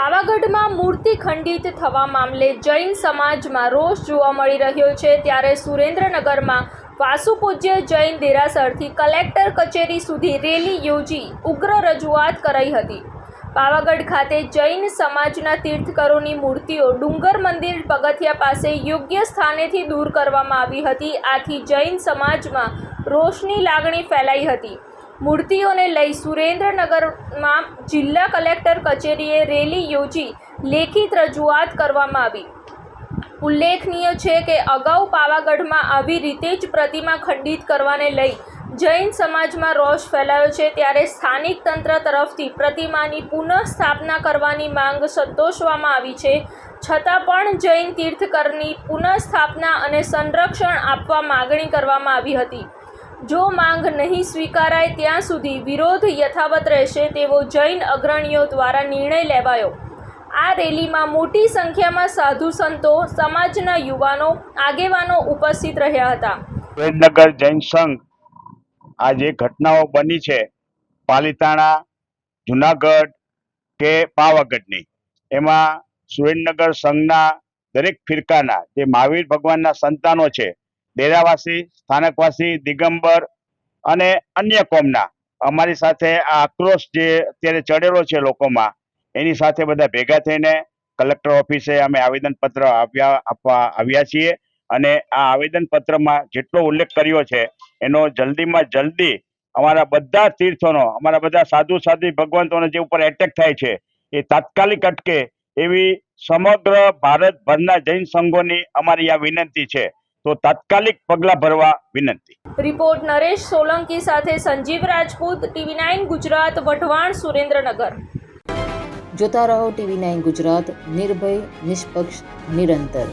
પાવાગઢમાં મૂર્તિ ખંડિત થવા મામલે જૈન સમાજમાં રોષ જોવા મળી રહ્યો છે, ત્યારે સુરેન્દ્રનગરમાં વાસુપૂજ્ય જૈન દેરાસરથી કલેક્ટર કચેરી સુધી રેલી યોજી ઉગ્ર રજૂઆત કરાઈ હતી। પાવાગઢ ખાતે જૈન સમાજના તીર્થકરોની મૂર્તિઓ ડુંગર મંદિર પગથિયા પાસે યોગ્ય સ્થાનેથી દૂર કરવામાં આવી હતી। આથી જૈન સમાજમાં રોષની લાગણી ફેલાઈ હતી। મૂર્તિઓને લઈ સુરેન્દ્રનગરમાં જિલ્લા કલેક્ટર કચેરીએ રેલી યોજી લેખિત રજૂઆત કરવામાં આવી। ઉલ્લેખનીય છે કે અગાઉ પાવાગઢમાં આવી રીતે જ પ્રતિમા ખંડિત કરવાને લઈ જૈન સમાજમાં રોષ ફેલાયો છે, ત્યારે સ્થાનિક તંત્ર તરફથી પ્રતિમાની પુનઃ સ્થાપના કરવાની માંગ સંતોષવામાં આવી છે, છતાં પણ જૈન તીર્થકરની પુનઃ સ્થાપના અને સંરક્ષણ આપવા માગણી કરવામાં આવી હતી। જો માંગ નહીં સ્વીકારાય ત્યાં સુધી વિરોધ યથાવત રહેશે તેવો જૈન અગ્રણીઓ દ્વારા નિર્ણય લેવાયો। આ રેલીમાં મોટી સંખ્યામાં સાધુ સંતો, સમાજના યુવાનો, આગેવાનો ઉપસ્થિત રહ્યા હતા। સુરેન્દ્રનગર જૈન સંઘ આ જે ઘટનાઓ બની છે પાલીતાણા, જુનાગઢ કે પાવાગઢની, એમાં સુરેન્દ્રનગર સંઘના દરેક ફિરકાના જે મહાવીર ભગવાનના સંતાનો છે, ડેરાવાસી, સ્થાનકવાસી, દિગંબર અને અન્ય કોમના અમારી સાથે આ આક્રોશ જે અત્યારે ચડેલો છે લોકોમાં, એની સાથે બધા ભેગા થઈને કલેક્ટર ઓફિસે અમે આવેદનપત્ર આપવા આવ્યા છીએ। અને આ આવેદનપત્રમાં જેટલો ઉલ્લેખ કર્યો છે એનો જલ્દીમાં જલ્દી અમારા બધા તીર્થોનો, અમારા બધા સાધુ સાધ્વી ભગવંતોને જે ઉપર એટેક થાય છે એ તાત્કાલિક અટકે એવી સમગ્ર ભારતભરના જૈન સંઘોની અમારી આ વિનંતી છે, તો તાત્કાલિક પગલાં ભરવા વિનંતી। રિપોર્ટ નરેશ સોલંકી સાથે સંજીવ રાજપૂત, TV9 ગુજરાત, વઢવાણ, સુરેન્દ્રનગર। જોતા રહો TV9 ગુજરાત, નિર્ભય, નિષ્પક્ષ, નિરંતર।